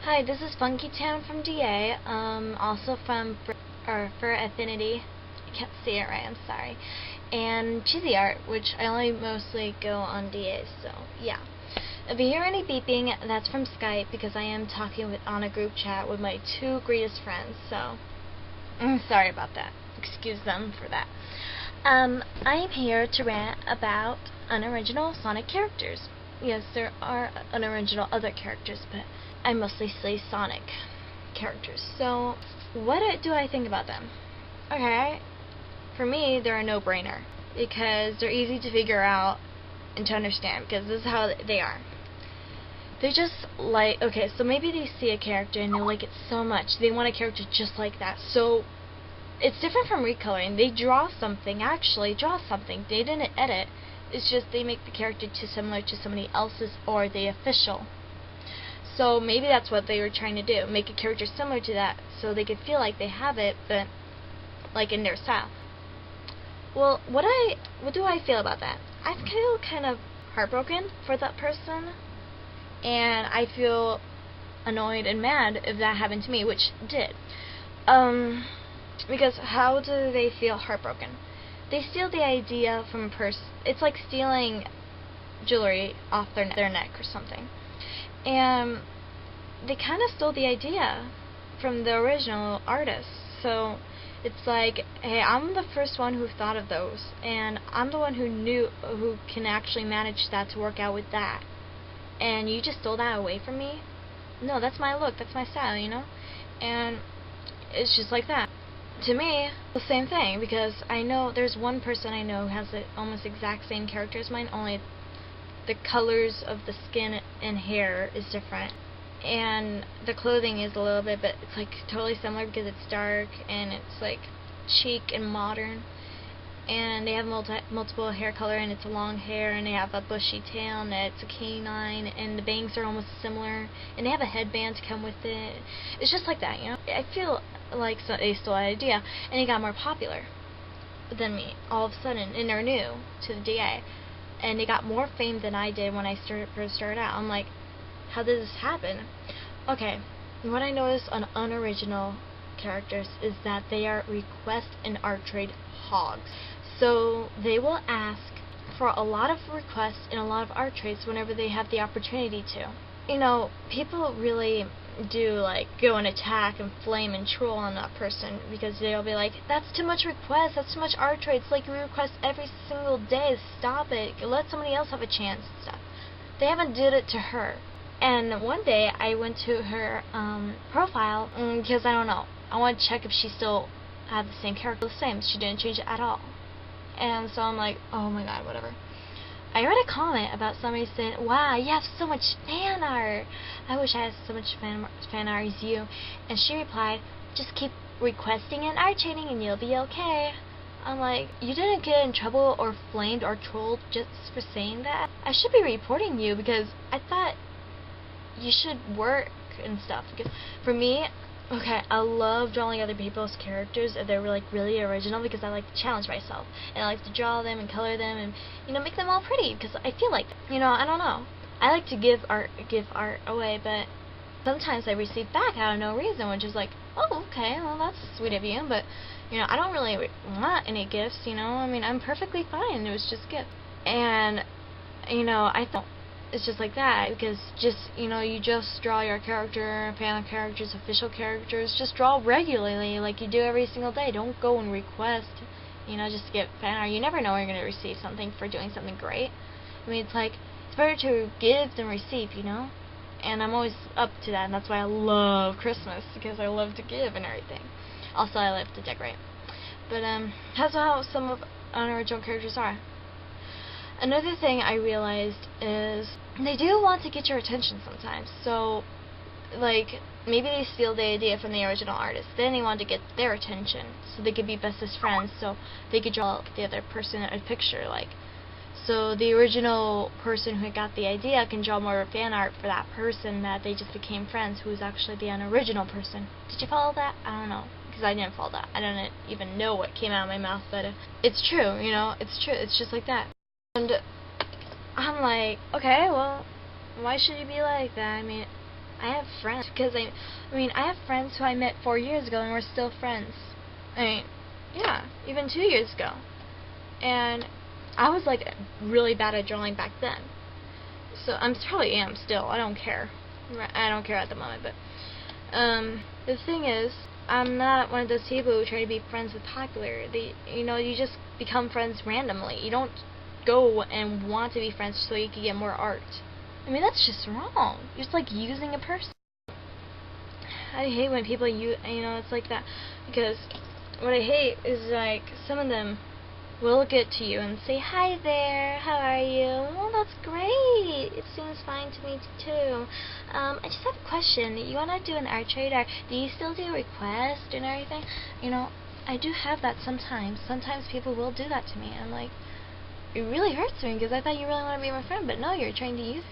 Hi, this is Funky Town from DA, also from for Affinity. I can't see it right, I'm sorry. And Cheesy Art, which I only mostly go on DA, so yeah. If you hear any beeping, that's from Skype because I am talking on a group chat with my two greatest friends, so I'm sorry about that. Excuse them for that. I'm here to rant about unoriginal Sonic characters. Yes, there are unoriginal other characters, but I mostly say Sonic characters. So, what do I think about them? Okay, for me, they're a no-brainer because they're easy to figure out and to understand because this is how they are. They're just like, okay, so maybe they see a character and they like it so much, they want a character just like that. So, it's different from recoloring. They actually draw something. They didn't edit. It's just they make the character too similar to somebody else's or the official. So maybe that's what they were trying to do, make a character similar to that so they could feel like they have it, but like in their style. Well, what do I feel about that? I feel kind of heartbroken for that person, and I feel annoyed and mad if that happened to me, which did. Because how do they feel heartbroken? They steal the idea from a person. It's like stealing jewelry off their neck or something. And they kind of stole the idea from the original artist. So it's like, hey, I'm the first one who thought of those, and I'm the one who can actually manage that to work out with that. And you just stole that away from me? No, that's my look, that's my style, you know? And it's just like that. To me, the same thing, because I know there's one person I know who has the almost exact same character as mine, only the colors of the skin and hair is different. And the clothing is a little bit, but it's like totally similar because it's dark and it's like chic and modern. And they have multiple hair color, and it's a long hair, and they have a bushy tail, and it's a canine, and the bangs are almost similar, and they have a headband to come with it. It's just like that, you know? I feel like they stole that idea, and it got more popular than me all of a sudden, and they're new to the DA, and they got more fame than I did when I first started out. I'm like, how did this happen? Okay, what I noticed on unoriginal characters is that they are request and art trade hogs. So they will ask for a lot of requests and a lot of art trades whenever they have the opportunity to. You know, people really do like go and attack and flame and troll on that person because they'll be like, that's too much requests, that's too much art trades, like we request every single day, stop it, let somebody else have a chance and stuff. They haven't did it to her. And one day I went to her profile because I don't know, I want to check if she still had the same character, the same. She didn't change it at all. And so I'm like, oh my god, whatever. I read a comment about somebody saying, wow, you have so much fan art. I wish I had so much fan art as you. And she replied, just keep requesting and art trading and you'll be okay. I'm like, you didn't get in trouble or flamed or trolled just for saying that? I should be reporting you because I thought you should work and stuff. Because for me, okay, I love drawing other people's characters if they're like really original because I like to challenge myself and I like to draw them and color them and, you know, make them all pretty because I feel like, you know, I don't know. I like to give art away, but sometimes I receive back out of no reason, which is like, oh, okay, well that's sweet of you, but you know, I don't really want any gifts, you know. I mean, I'm perfectly fine. It was just a gift. And you know, I thought it's just like that because just, you know, you just draw your character, fan characters, official characters, just draw regularly like you do every single day. Don't go and request, you know, just to get fan art. You never know when you're going to receive something for doing something great. I mean, it's like, it's better to give than receive, you know? And I'm always up to that, and that's why I love Christmas, because I love to give and everything. Also, I love to decorate. But, that's how some of unoriginal characters are. Another thing I realized is they do want to get your attention sometimes. So, like, maybe they steal the idea from the original artist. Then they want to get their attention so they could be bestest friends, so they could draw the other person a picture, like. So the original person who got the idea can draw more fan art for that person that they just became friends, who's actually the unoriginal person. Did you follow that? I don't know, because I didn't follow that. I didn't even know what came out of my mouth, but it's true, you know, it's true. It's just like that. And I'm like, okay, well, why should you be like that? I mean, I have friends, because I mean, I have friends who I met 4 years ago and we're still friends. I mean, yeah, even 2 years ago. And I was like really bad at drawing back then. So I probably am still. I don't care. I don't care at the moment, but the thing is, I'm not one of those people who try to be friends with popularity. You know, you just become friends randomly. You don't go and want to be friends so you can get more art. I mean, that's just wrong. You're just like using a person. I hate when people it's like that, because what I hate is like some of them will get to you and say, "Hi there, how are you?" "Well, that's great. It seems fine to me too. I just have a question. You want to do an art trade, or do you still do requests and everything?" You know, I do have that sometimes. Sometimes people will do that to me. I'm like, it really hurts me because I thought you really want to be my friend, but no, you're trying to use.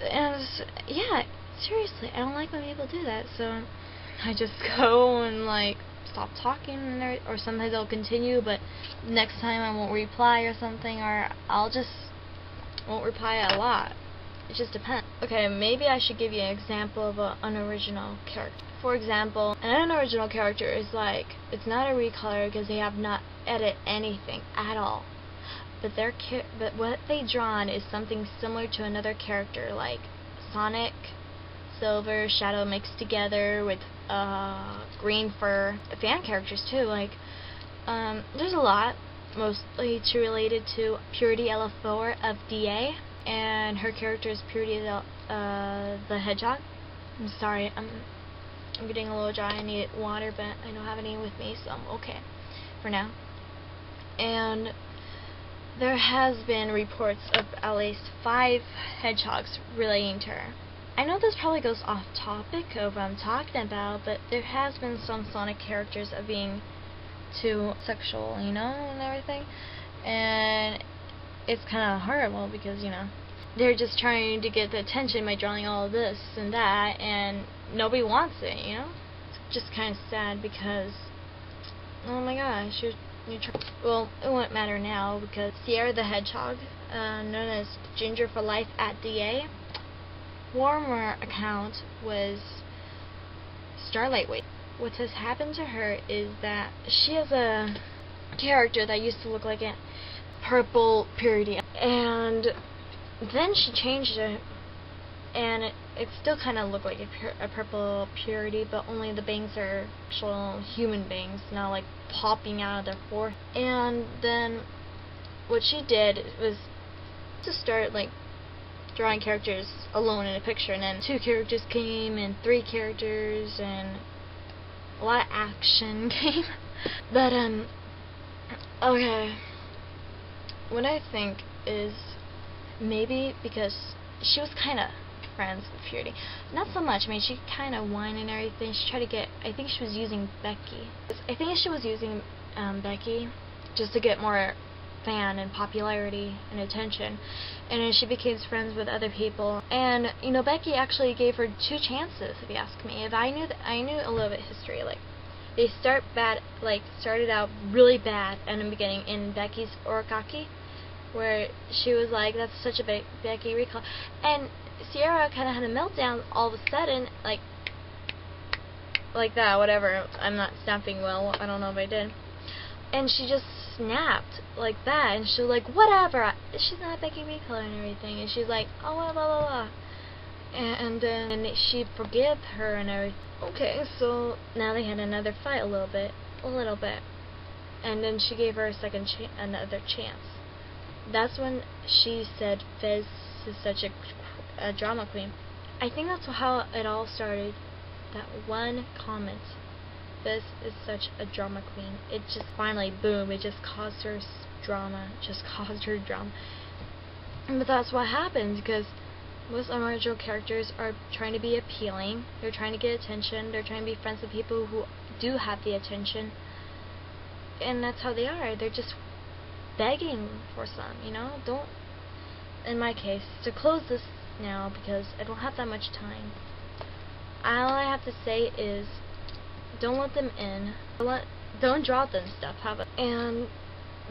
And yeah, seriously, I don't like when people do that. So I just go and like stop talking, or sometimes I'll continue, but next time I won't reply or something, or I'll just won't reply a lot. It just depends. Okay, maybe I should give you an example of an unoriginal character. For example, an unoriginal character is like, it's not a recolor because they have not edited anything at all. But what they drawn is something similar to another character, like Sonic, Silver, Shadow mixed together with green fur. Fan characters too, like there's a lot, mostly related to Purity LF4 of DA, and her character is Purity the Hedgehog. I'm sorry, I'm getting a little dry. I need water, but I don't have any with me, so I'm okay for now. And there has been reports of at least 5 hedgehogs relating to her. I know this probably goes off topic of what I'm talking about, but there has been some Sonic characters of being too sexual, you know, and everything. And it's kind of horrible because, you know, they're just trying to get the attention by drawing all of this and that, and nobody wants it, you know? It's just kind of sad because, oh my gosh, well, it won't matter now because Sierra the Hedgehog, known as Ginger for Life at DA, former account was Starlight Wave. What has happened to her is that she has a character that used to look like a purple Purity, and then she changed it, and it still kind of looked like a purple Purity, but only the bangs are actual human bangs, not like popping out of their forehead. And then what she did was to start like drawing characters alone in a picture, and then 2 characters came, and 3 characters, and a lot of action came. But okay, what I think is maybe because she was kind of friends with Purity, not so much. I mean, she kind of whined and everything. She tried to get, I think she was using Becky. I think she was using Becky just to get more fan and popularity and attention, and then she became friends with other people. And you know, Becky actually gave her 2 chances, if you ask me. If I knew a little bit of history, like they started out really bad in the beginning in Becky's Origaki, where she was like, "That's such a Becky recall," and Sierra kind of had a meltdown all of a sudden, like that, whatever. I'm not snapping well. I don't know if I did. And she just snapped like that, and she was like, "Whatever, she's not Becky Ricola and everything," and she's like, "Oh, blah, blah, blah." And then she forgave her and everything. Okay, so now they had another fight a little bit, and then she gave her another chance. That's when she said Fez is such a drama queen. I think that's how it all started. That one comment. This is such a drama queen. It just finally, boom, it just caused her drama. But that's what happens, because most unoriginal characters are trying to be appealing. They're trying to get attention. They're trying to be friends with people who do have the attention. And that's how they are. They're just begging for some, you know? In my case, to close this now, because I don't have that much time, all I have to say is, don't let them in. Don't draw them stuff. And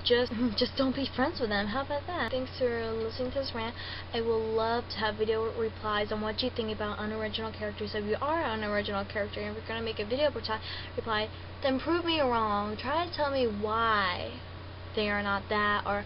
just don't be friends with them. How about that? Thanks for listening to this rant. I will love to have video replies on what you think about unoriginal characters. So if you are an unoriginal character and we're going to make a video reply, then prove me wrong. Try to tell me why they are not that, or